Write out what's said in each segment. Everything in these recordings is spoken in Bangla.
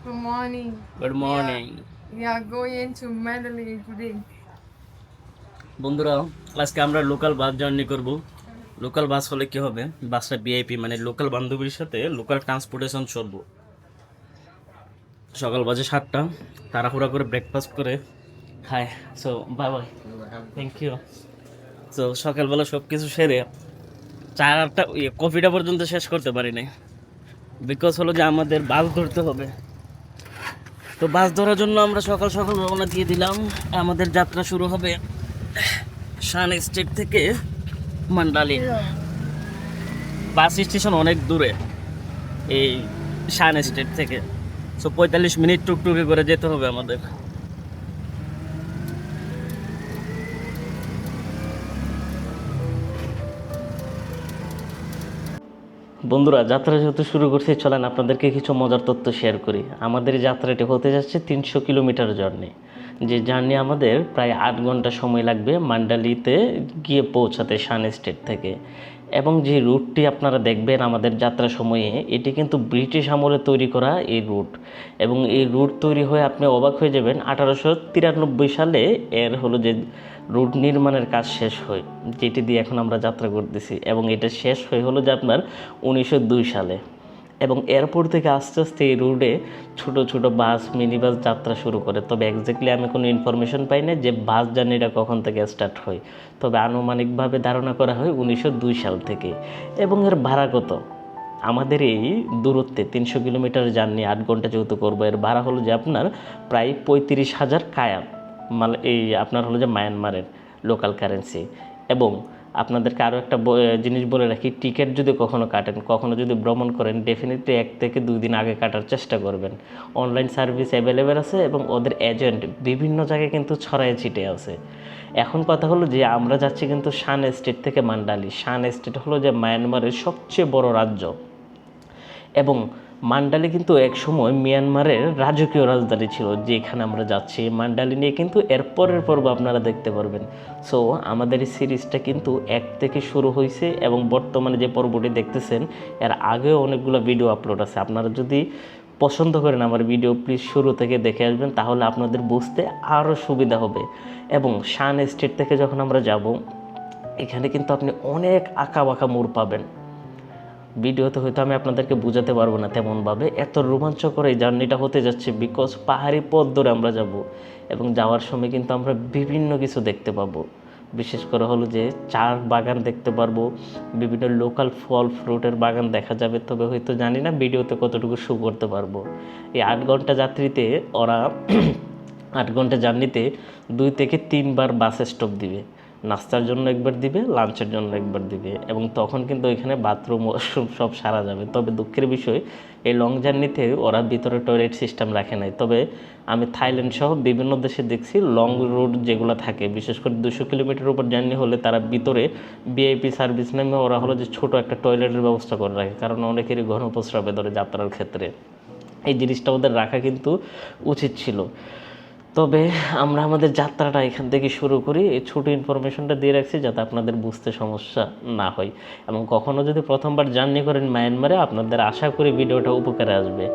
Good morning. Good morning We are going to Mandalay today. বন্ধুরা, আজকে আমরা লোকাল বাস জার্নি করব। লোকাল বাস হলে কি হবে, বাসটা ভিআইপি মানে লোকাল বান্ধবীর সাথে লোকাল ট্রান্সপোর্টেশন চলবো। সকাল বাজে 7টা, তাড়াহুড়া করে ব্রেকফাস্ট করে hi so bye bye, thank you. তো সকালবেলা সব কিছু সেরে চারটা কফিটা পর্যন্ত শেষ করতে পারি নাই, বিকজ হলো যে আমাদের বাস ধরতে হবে। তো বাস ধরার জন্য আমরা সকাল সকাল রওনা দিয়ে দিলাম। আমাদের যাত্রা শুরু হবে শান স্টেট থেকে মান্ডালি। বাস স্টেশন অনেক দূরে এই শান স্টেট থেকে, সো 45 মিনিট টুকটুকি করে যেতে হবে আমাদের। বন্ধুরা, যাত্রা যেহেতু শুরু করছি, চলেন আপনাদেরকে কিছু মজার তথ্য শেয়ার করি। আমাদের এই যাত্রাটি হতে যাচ্ছে 300 কিলোমিটার জার্নি। যে জার্নি আমাদের প্রায় 8 ঘন্টা সময় লাগবে মান্ডালিতে গিয়ে পৌঁছাতে শান স্টেট থেকে। এবং যে রুটটি আপনারা দেখবেন আমাদের যাত্রা সময়ে, এটি কিন্তু ব্রিটিশ আমলে তৈরি করা এই রুট। এবং এই রুট তৈরি হয়ে আপনি অবাক হয়ে যাবেন, 1893 সালে এর হলো যে রুট নির্মাণের কাজ শেষ হয়, যেটি দিয়ে এখন আমরা যাত্রা করতেছি। এবং এটা শেষ হয়ে হলো যে আপনার 1902 সালে। এবং এরপর থেকে আস্তে আস্তে এই রুটে ছোট ছোট বাস, মিনি বাস যাত্রা শুরু করে। তবে এক্স্যাক্টলি আমি কোনো ইনফরমেশন পাই না যে বাস জার্নিটা কখন থেকে স্টার্ট হয়। তবে আনুমানিকভাবে ধারণা করা হয় 1902 সাল থেকে। এবং এর ভাড়া কত? আমাদের এই দূরত্বে 300 কিলোমিটার জার্নি 8 ঘন্টা যেহেতু করবো, এর ভাড়া হলো যে আপনার প্রায় 35,000 কায়াম, এই আপনার হলো যে মায়ানমারের লোকাল কারেন্সি। এবং আপনাদেরকে আরও একটা জিনিস বলে রাখি, টিকিট যদি কখনও কাটেন, কখনও যদি ভ্রমণ করেন, ডেফিনেটলি 1 থেকে 2 দিন আগে কাটার চেষ্টা করবেন। অনলাইন সার্ভিস অ্যাভেলেবেল আছে এবং ওদের এজেন্ট বিভিন্ন জায়গায় কিন্তু ছড়ায় ছিটে আছে। এখন কথা হলো যে আমরা যাচ্ছি কিন্তু শান স্টেট থেকে মান্ডালি। শান স্টেট হলো যে মায়ানমারের সবচেয়ে বড় রাজ্য। এবং মান্ডালি কিন্তু একসময় মিয়ানমারের রাজকীয় রাজধানী ছিল, যেখানে আমরা যাচ্ছি। মান্ডালি নিয়ে কিন্তু এর পরের পর্ব আপনারা দেখতে পারবেন। সো আমাদের এই সিরিজটা কিন্তু 1 থেকে শুরু হয়েছে এবং বর্তমানে যে পর্বটি দেখতেছেন, এর আগেও অনেকগুলো ভিডিও আপলোড আছে। আপনারা যদি পছন্দ করেন আমার ভিডিও, প্লিজ শুরু থেকে দেখে আসবেন, তাহলে আপনাদের বুঝতে আরও সুবিধা হবে। এবং শান স্টেট থেকে যখন আমরা যাব, এখানে কিন্তু আপনি অনেক আঁকা বাঁকা মোড় পাবেন। ভিডিওতে হয়তো আমি আপনাদেরকে বোঝাতে পারবো না তেমনভাবে, এত রোমাঞ্চকর এই জার্নিটা হতে যাচ্ছে, বিকজ পাহাড়ি পথ ধরে আমরা যাব। এবং যাওয়ার সময় কিন্তু আমরা বিভিন্ন কিছু দেখতে পাবো। বিশেষ করে হলো যে চার বাগান দেখতে পারবো, বিভিন্ন লোকাল ফল ফ্রুটের বাগান দেখা যাবে। তবে হয়তো জানি না ভিডিওতে কতটুকু শো করতে পারবো। এই 8 ঘন্টা যাত্রীতে ওরা 8 ঘন্টা জার্নিতে 2 থেকে 3 বার বাস স্টপ দিবে। নাস্তার জন্য একবার দিবে, লাঞ্চের জন্য একবার দিবে। এবং তখন কিন্তু এখানে বাথরুম ওয়াশরুম সব সারা যাবে। তবে দুঃখের বিষয়, এই লং জার্নিতে ওরা ভিতরে টয়লেট সিস্টেম রাখে নাই। তবে আমি থাইল্যান্ড সহ বিভিন্ন দেশে দেখছি লং রুট যেগুলো থাকে, বিশেষ করে 200 কিলোমিটার উপর জার্নি হলে তারা ভিতরে ভিআইপি সার্ভিস নামে ওরা হলো যে ছোটো একটা টয়লেটের ব্যবস্থা করে রাখে, কারণ অনেকেরই ঘন প্রস্রাবে ধরে যাত্রার ক্ষেত্রে। এই জিনিসটা ওদের রাখা কিন্তু উচিত ছিল। তবে আমরা আমাদের যাত্রাটা এখান থেকে শুরু করি। এই ছোটো ইনফরমেশনটা দিয়ে রাখছি যাতে আপনাদের বুঝতে সমস্যা না হয়। এবং কখনও যদি প্রথমবার জার্নি করেন মায়ানমারে, আপনাদের আশা করি ভিডিওটা উপকারে আসবে।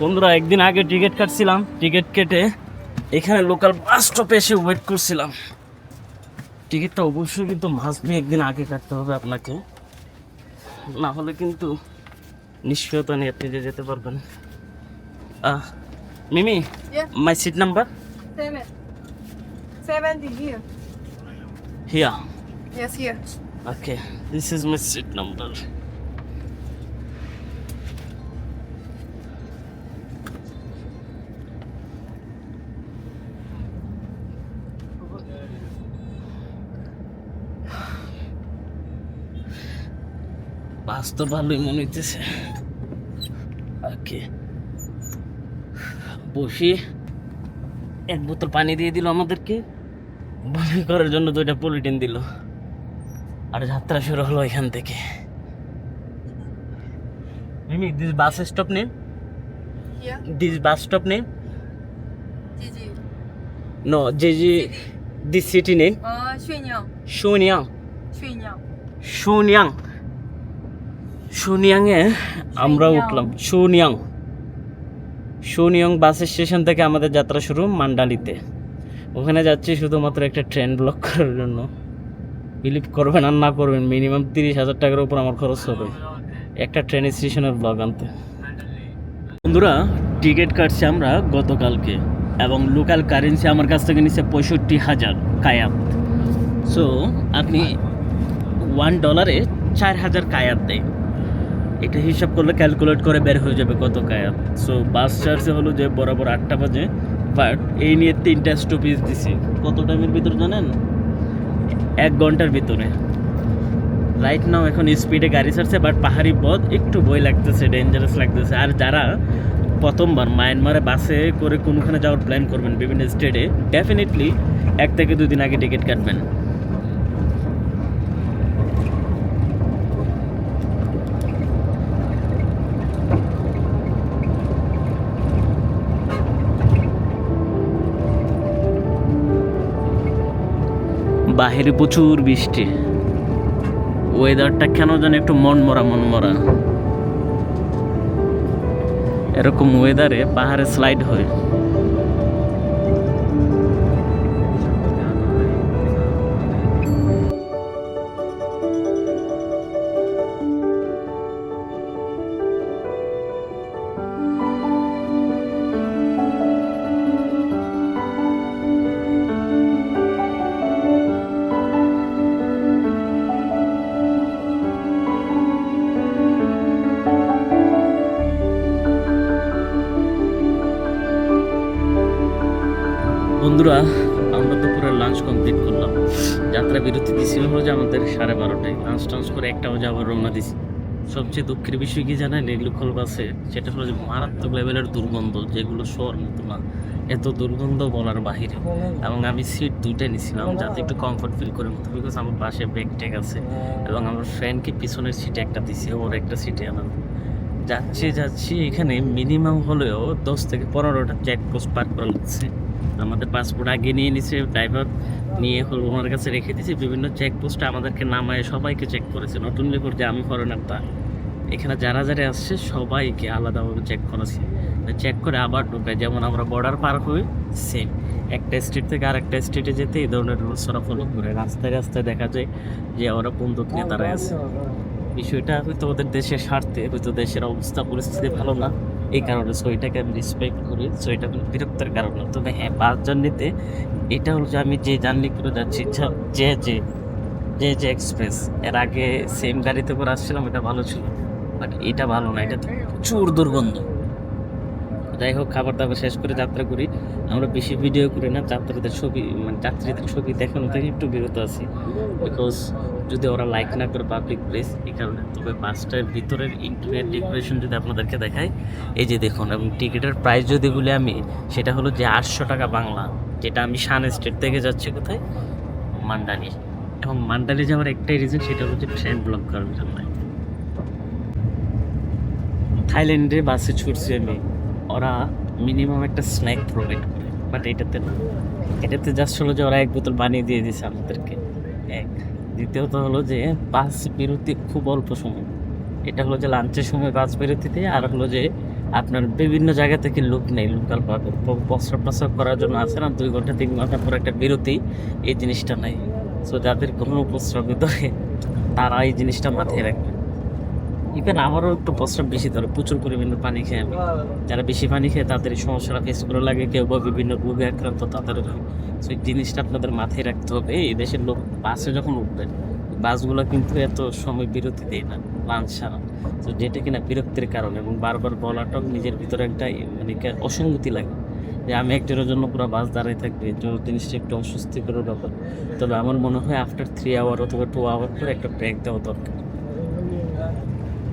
বন্ধুরা, একদিন আগে টিকিট কাটছিলাম, টিকিট কেটে এখানে লোকাল বাস স্টপে এসে ওয়েট করছিলাম। টিকিটটা অবশ্যই কিন্তু মাস্ট বি একদিন আগে কাটতে হবে আপনাকে, না হলে কিন্তু নিশ্চয়তা নিয়ে আপনি যেতে পারবেন। মিমি, Yeah, my seat number 7. 70 here. Hiya. Yes, here. Okay, this is my seat number. বাস তো ভালোই মনে হইতেছে। ওকে, বসি। 1 বোতল পানি দিয়ে দিল আমাদেরকে। বমি করার জন্য 2টা পলিটিন দিল, আর যাত্রা শুরু হলো এখান থেকে। Mimi, this bus stop name, Here. This bus stop name, GG. No জেজি, this city name Xunyang. Xunyang. Xunyang. Xunyang, শুনিয়াংয়ে আমরা শুনিয়াং। উঠলাম। শুনিয়াং, শুনিয়াং বাস স্টেশন থেকে আমাদের যাত্রা শুরু মান্ডালিতে। ওখানে যাচ্ছি শুধুমাত্র একটা ট্রেন ব্লক করার জন্য। বিলিভ করবেন আর না করবেন, মিনিমাম 30,000 টাকার উপর আমার খরচ হবে একটা ট্রেন স্টেশনের ব্লগ আনতে। বন্ধুরা, টিকিট কাটছি আমরা গতকালকে, এবং লোকাল কারেন্সি আমার কাছ থেকে নিচ্ছে 65,000 কায়াত। সো আপনি $1 4,000 কায়াত দেয়। এটা হিসাব করলে ক্যালকুলেট করে বের হয়ে যাবে কত কায়াত। সো বাস চার্জে হলো যে বরাবর 8টা বাজে, বাট এই নিয়ে 3টা স্টপেজ দিছি। কত টাইমের ভিতরে জানেন? 1 ঘন্টার ভিতরে। রাইট নাও এখন স্পিডে গাড়ি ছাড়ছে, বাট পাহাড়ি পথ একটু ভয় লাগতেছে, ডেঞ্জারাস লাগতেছে। আর যারা প্রথমবার মায়ানমারে বাসে করে কোনোখানে যাওয়ার প্ল্যান করবেন বিভিন্ন স্টেটে, ডেফিনেটলি 1 থেকে 2 দিন আগে টিকিট কাটবেন। বাহিরে প্রচুর বৃষ্টি, ওয়েদারটা কেন জানি একটু মনমরা। এরকম ওয়েদারে পাহাড়ে স্লাইড হয়। বন্ধুরা, আমরা দুপুরে লাঞ্চ কমপ্লিট করলাম। যাত্রা বিরতি দিয়েছিল হলো যে আমাদের 12:30টায়। লাঞ্চ টাঞ্চ করে 1টা বাজে আবার রওনা দিছি। সবচেয়ে দুঃখের বিষয় কি জানেন? এগুলো বাসে সেটা হলো যে মারাত্মক লেভেলের দুর্গন্ধ, যেগুলো শোয়ার মতো না। এত দুর্গন্ধ বলার বাহিরে। এবং আমি সিট 2টা নিয়েছিলাম যাতে একটু কমফর্ট ফিল করে মতো, বিকজ আমার পাশে ব্যাগ ট্যাগ আছে, এবং আমার ফ্রেন্ডকে পিছনের সিটে একটা দিছি, ওর একটা সিটে আনাম। যাচ্ছি এখানে মিনিমাম হলেও 10 থেকে 15টা চেকপোস্ট পার করা লাগছে। আমাদের পাসপোর্ট আগে নিয়ে নিছে ড্রাইভার, নিয়ে হলো ওনার কাছে রেখে দিয়েছে। বিভিন্ন চেকপোস্টে আমাদেরকে নামায় সবাইকে চেক করেছে, নট অনলি ফর যে আমি ফরেনার তা। এখানে যারা আসছে সবাইকে আলাদাভাবে চেক করেছে, চেক করে আবার ঢুকায়। যেমন আমরা বর্ডার পার হই, সেম একটা স্টেট থেকে আরেকটা স্টেটে যেতে এই ধরনের রুলস ওরা ফলো করে। রাস্তায় দেখা যায় যে ওরা বন্দুক নিয়ে দাঁড়ায় আছে। বিষয়টা হয়তো ওদের দেশের স্বার্থে, হয়তো দেশের অবস্থা পরিস্থিতি ভালো না, এই কারণে। সো এটাকে আমি রেসপেক্ট করি। সো এটা কোনো বিরক্তের কারণ না। তবে হ্যাঁ, বাস জার্নিতে এটা হলো যে আমি যে জার্নি করে যাচ্ছি, যে এক্সপ্রেস, এর আগে সেম গাড়িতে করে আসছিলাম, এটা ভালো ছিল, বাট এটা ভালো না, এটা প্রচুর দুর্গন্ধ। যাই হোক, খাবার দাবার শেষ করে যাত্রা করি। আমরা বেশি ভিডিও করি না, যাত্রীদের ছবি দেখানো থেকে একটু বিরত আছি, বিকজ যদি ওরা লাইক না করে পাবলিক প্লেস, এই কারণে। তবে বাসটার ভিতরের ইন্টেরিয়র ডেকোরেশন যদি আপনাদেরকে দেখাই, এই যে দেখুন। এবং টিকিটের প্রাইস যদি বলি আমি, সেটা হলো যে 800 টাকা বাংলা, যেটা আমি শান স্টেট থেকে যাচ্ছি কোথায়, মান্ডালি। এবং মান্ডালি যাওয়ার একটাই রিজন, সেটা হলো যে ট্রেন ব্লক করার জন্য। থাইল্যান্ডে বাসে ছুটছি আমি, ওরা মিনিমাম একটা স্ন্যাক প্রোভাইড করে, বাট এটাতে জাস্ট হলো যে ওরা 1 বোতল বানিয়ে দিয়ে দিয়েছে আমাদেরকে। দ্বিতীয়ত হলো যে বাস বিরতি খুব অল্প সময়। এটা হলো যে লাঞ্চের সময় বাস বিরতিতে, আর হলো যে আপনার বিভিন্ন জায়গা থেকে লোক নেই, লোকাল প্রস্রাব করার জন্য আছে না, 2 ঘন্টা 3 ঘন্টা পর একটা বিরতি, এই জিনিসটা নাই। সো যাদের কোনো প্রস্রাবিত হয় তারা এই জিনিসটা মাথায় রাখবে। ইভেন আমারও একটু প্রস্রাব বেশি ধরে, প্রচুর পরিমাণে পানি খাই আমি। যারা বেশি পানি খায় তাদের এই সমস্যাটা ফেস করা লাগে, কেউ বা বিভিন্ন রোগে আক্রান্ত তাদের। সো এই জিনিসটা আপনাদের মাথায় রাখতে হবে। এই দেশের লোক বাসে যখন উঠবেন, বাসগুলো কিন্তু এত সময় বিরতি দেয় না লাঞ্চ ছাড়া। তো যেটা কিনা বিরক্তির কারণ, এবং বারবার বলাটাও নিজের ভিতরে একটা মানে অসঙ্গতি লাগে, যে আমি একজনের জন্য পুরো বাস দাঁড়ায় থাকবে, জিনিসটা একটু অস্বস্তিকর ব্যাপার। তবে আমার মনে হয় আফটার 3 আওয়ার অথবা 2 আওয়ার পরে একটা ব্রেক দেওয়া দরকার।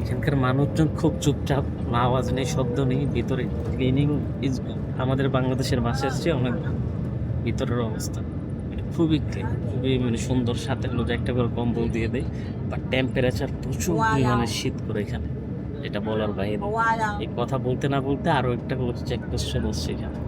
এখানকার মানুষজন খুব চুপচাপ, আওয়াজ নেই, শব্দ নেই, ভিতরে ক্লিনিং ইজ আমাদের বাংলাদেশের বাসের চেয়ে অনেক ভিতরের অবস্থা। খুবই ক্লিন, খুবই মানে সুন্দর, সাথে হলো যে একটা করে কম্বল দিয়ে দেয়। বাট টেম্পারেচার প্রচুর পরিমাণে শীত করে এখানে, এটা বলার বাইরে। এই কথা বলতে না বলতে আরো একটা হচ্ছে চেকপোস্ট চলে আসছে এখানে।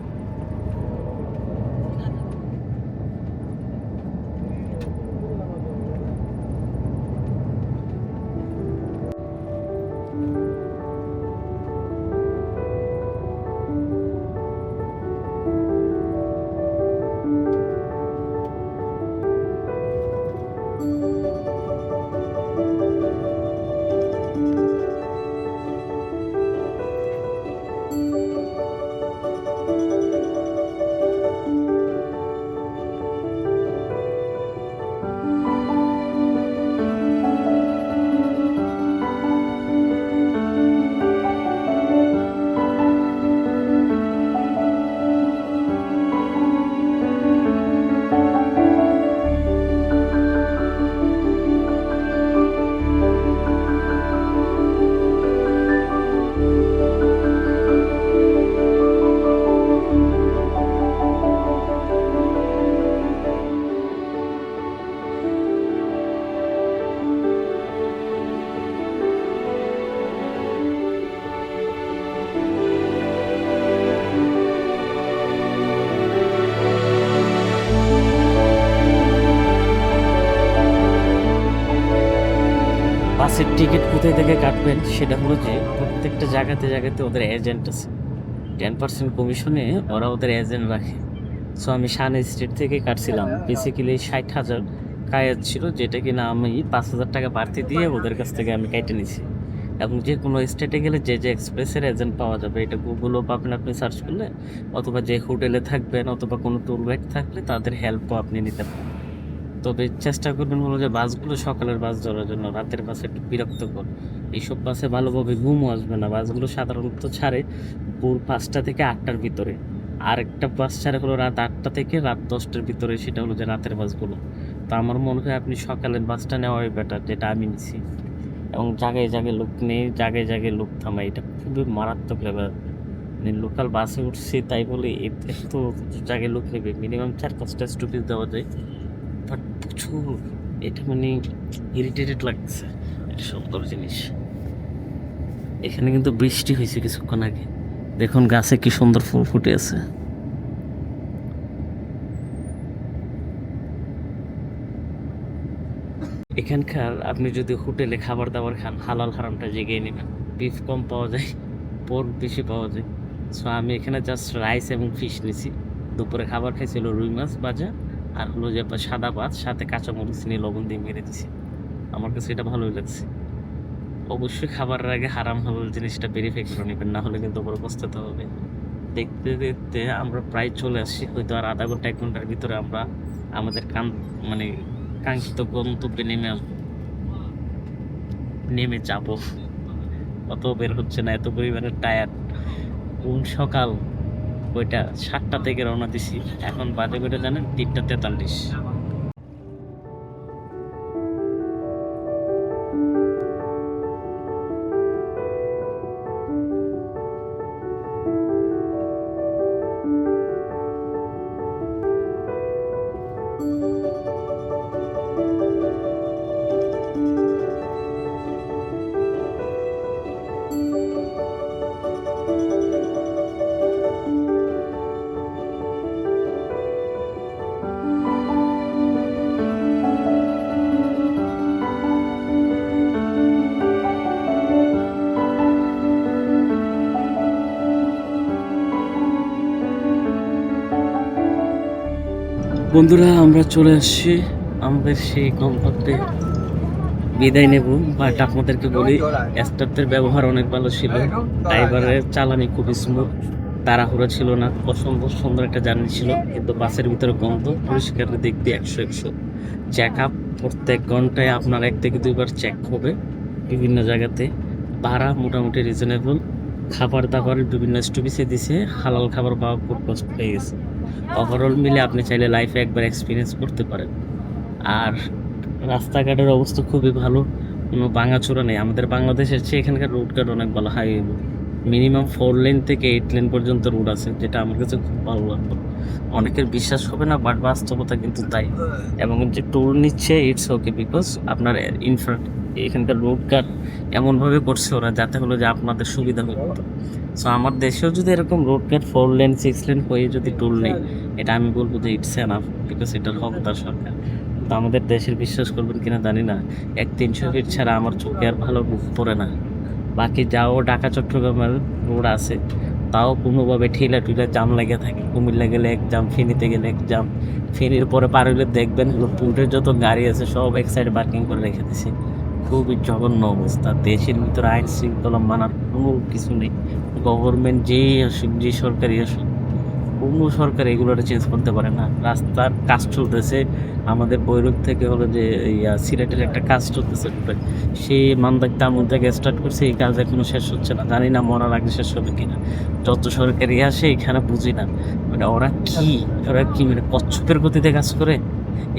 বাসের টিকিট কোথায় থেকে কাটবেন সেটা হলো যে প্রত্যেকটা জায়গাতে জায়গাতে ওদের এজেন্ট আছে, 10% কমিশনে ওরা ওদের এজেন্ট রাখে। সো আমি শান স্ট্রিট থেকে কাটছিলাম, বেসিক্যালি 60,000 কায়াত ছিল, যেটা কিনা আমি 5,000 টাকা বাড়তি দিয়ে ওদের কাছ থেকে আমি কেটে নিছি। এবং যে কোনো স্টেটে গেলে যে যে এক্সপ্রেসের এজেন্ট পাওয়া যাবে, এটা গুগলও পাবেন আপনি সার্চ করলে, অথবা যে হোটেলে থাকবেন অথবা কোনো ট্যুর গাইড থাকলে তাদের হেল্পও আপনি নিতে পারেন। তবে চেষ্টা করবেন হলো যে বাসগুলো সকালের বাস ধরার জন্য, রাতের বাসে একটু বিরক্তকর। এইসব বাসে ভালোভাবে ঘুমও আসবে না। বাসগুলো সাধারণত ছাড়ে ভোর 5টা থেকে 8টার ভিতরে, আর একটা বাস ছাড়ে হলো রাত 8টা থেকে রাত 10টার ভিতরে, সেটা হলো যে রাতের বাসগুলো। তো আমার মনে হয় আপনি সকালের বাসটা নেওয়াই বেটার, যেটা আমি নিছি। এবং জায়গায় জায়গায় লোক নেই, জায়গায় জায়গায় লোক থামাই, এটা খুবই মারাত্মক ব্যাপার। মানে লোকাল বাসে উঠছি তাই বলে এত জায়গায় লোক নেবে, মিনিমাম 4-5টা স্টপেজ দেওয়া যায়, বাট প্রচুর, এটা মানে ইরিটেটেড লাগছে। এটা সুন্দর জিনিস। এখানে কিন্তু বৃষ্টি হয়েছে কিছুক্ষণ আগে, দেখুন গাছে কি সুন্দর ফুল ফুটে আছে। এখানকার আপনি যদি হোটেলে খাবার দাবার খান, হালাল হারামটা জেগে নেবেন। বিফ কম পাওয়া যায়, পোর্ক বেশি পাওয়া যায়। সো আমি এখানে জাস্ট রাইস এবং ফিশ নিছি। দুপুরে খাবার খাইছিল রুই মাছ ভাজা, আর হলো যে আপনার সাদা ভাত, সাথে কাঁচামরিচ নিয়ে লবণ দিয়ে মেরে দিছি। আমার কাছে এটা ভালোই লাগছে। অবশ্যই খাবারের আগে হারাম হালাল জিনিসটা ভেরিফাই করে নেবেন, না হলে কিন্তু বড় পস্তাতে হবে। দেখতে দেখতে আমরা প্রায় চলে আসছি, হয়তো আর আধা ঘন্টা 1 ঘন্টার ভিতরে আমরা আমাদের মানে কাঙ্ক্ষিত গন্তব্যে নেমে যাব। অত বের হচ্ছে না, এত পরিমাণে টায়ার্ড। কোন সকাল ওইটা 7টা থেকে রওনা দিছি, এখন বাজে কয়টা জানেন? 3টা 43। বন্ধুরা, আমরা চলে আসছি আমাদের সেই গন্তব্যে। বিদায় নেব, বাট আপনাদেরকে বলি স্টাফদের ব্যবহার অনেক ভালো ছিল। ড্রাইভারের চালানি খুবই স্মুথ, তাড়াহুড়ো ছিল না, অসম্ভব সুন্দর একটা জার্নি ছিল। কিন্তু বাসের ভিতরে গন্ধ, পরিষ্কার দিক দিয়ে 100 চেক আপ প্রত্যেক ঘন্টায় আপনার 1 থেকে 2 বার চেক হবে বিভিন্ন জায়গাতে। ভাড়া মোটামুটি রিজনেবল, খাবার দাবারের বিভিন্ন স্টপিসে দিছে, হালাল খাবার পাওয়া খুব কষ্ট হয়ে গেছে। ওভারঅল মিলে আপনি চাইলে লাইফে একবার এক্সপিরিয়েন্স করতে পারেন। আর রাস্তাঘাটের অবস্থা খুবই ভালো, কোনো ভাঙাচোরা নেই। আমাদের বাংলাদেশের চেয়ে এখানকার রোডঘাট অনেক ভালো, হাইওয়ে মিনিমাম 4 লেন থেকে 8 লেন পর্যন্ত রোড আছে, যেটা আমার কাছে খুব ভালো লাগলো। অনেকের বিশ্বাস হবে না, বাট বাস্তবতা কিন্তু তাই। এবং যে টোল নিচ্ছে ইটস ওকে, বিকজ আপনার এখানকার রোড কাট এমনভাবে করছে ওরা যাতে হলো যে আপনাদের সুবিধা হবে। সো আমার দেশেও যদি এরকম রোড কাট 4 লেন 6 লেন হয়ে যদি টোল নেই, এটা আমি বলবো যে ইটস এনাফ, বিকজ এটার হকদার সরকার। তো আমাদের দেশের বিশ্বাস করবেন কিনা জানি না, 300 ফিট ছাড়া আমার চোখে আর ভালো পড়ে না। বাকি যাও ঢাকা চট্টগ্রামের রোড আছে, তাও কোনোভাবে ঠেলা টুলা জাম লেগে থাকে। কুমিল্লা গেলে এক জাম, ফেনীতে গেলে এক জাম, ফেনীর পরে পার হইলে দেখবেন পুলের যত গাড়ি আছে সব এক সাইডে পার্কিং করে রেখে দিছে। খুবই জঘন্য অবস্থা। দেশের ভিতরে আইন শৃঙ্খলা মানার কোনো কিছু নেই। গভর্নমেন্ট যেই আসুক, যে সরকারই আসুক, কোনো সরকার এগুলোটা চেঞ্জ করতে পারে না। রাস্তার কাজ চলতেছে, আমাদের বৈরুপ থেকে হলো যে সিলেটের একটা কাজ চলতেছে, সে মান্দাক তামুল থেকে স্টার্ট করছে, এই কাজ এখনো শেষ হচ্ছে না। জানি না মরার আগে শেষ হবে কিনা। যত সরকারি আসে এখানে বুঝি না, মানে ওরা কি মানে কচ্ছপের গতিতে কাজ করে।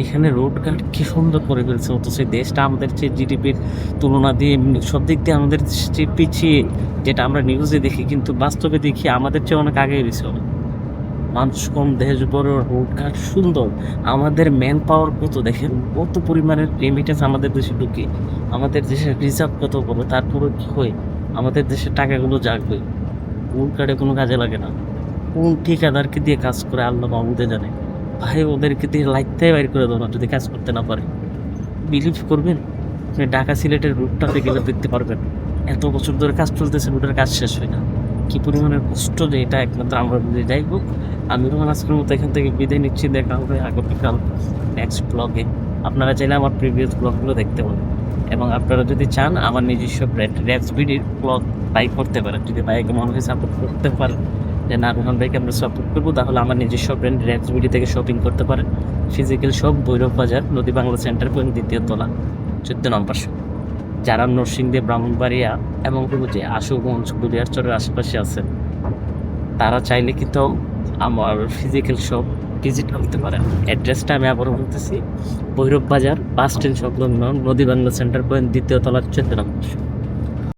এখানে রোড ঘাট কি সুন্দর করে ফেলছে, অথচ এই দেশটা আমাদের চেয়ে জিডিপির তুলনা দিয়ে সব দিক দিয়ে আমাদের চেয়ে পিছিয়ে, যেটা আমরা নিউজে দেখি, কিন্তু বাস্তবে দেখি আমাদের চেয়ে অনেক আগে গেছে। মানুষ কম, দেশ বড়, রোডঘাট সুন্দর, আমাদের ম্যান পাওয়ার কত দেখেন, কত পরিমাণের রেমিটেন্স আমাদের দেশে ঢুকে, আমাদের দেশের রিজার্ভ কত বড়, তারপরে কি হয় আমাদের দেশের টাকাগুলো জাগবে, রোডঘাটে কোনো কাজে লাগে না। কোন ঠিকাদারকে দিয়ে কাজ করে আল্লাহ মাহমুদে জানে। ভাই ওদেরকে দিয়ে লাইতে বাইর করে দেবো না যদি কাজ করতে না পারে। বিলিভ করবেন, আপনি ঢাকা সিলেটের রুটটাতে গেলে দেখতে পারবেন এত বছর ধরে কাজ চলতেছে, রুটের কাজ শেষ হয় না। কি পরিমাণের কষ্ট যে এটা একমাত্র আমরা বুঝে। যাই হোক, আমি রোমান আজকের মতো এখান থেকে বিদায় নিচ্ছি। দেখা হবে আগামীকাল নেক্সট ব্লগে। আপনারা চাইলে আমার প্রিভিয়াস ব্লগগুলো দেখতে পারেন, এবং আপনারা যদি চান আমার নিজস্ব ব্র্যান্ড র্যাপসবিডির ব্লগ বাই করতে পারেন। যদি ভাইকে মনে হয় সাপোর্ট করতে পারেন যে না রোহান ভাইকে আমরা সাপোর্ট করবো, তাহলে আমার নিজস্ব ব্র্যান্ড র্যাপসবিডি থেকে শপিং করতে পারেন। ফিজিক্যাল শপ, ভৈরব বাজার, নদী বাংলা সেন্টার পয়েন্ট, 2য় তলা, 14 নম্বর শপ। যারা নরসিংদী, ব্রাহ্মণবাড়িয়া এবং যে আশুগঞ্জ, গুলিয়ারচরের আশেপাশে আছেন, তারা চাইলে কিন্তু আমার ফিজিক্যাল শপ ভিজিট করতে পারেন। অ্যাড্রেসটা আমি আবারও বলতেছি, ভৈরব বাজার বাস স্ট্যান্ড সংলগ্ন, নদী বাংলা সেন্টার পয়েন্ট, 2য় তলা, 14 নম্বর শপ।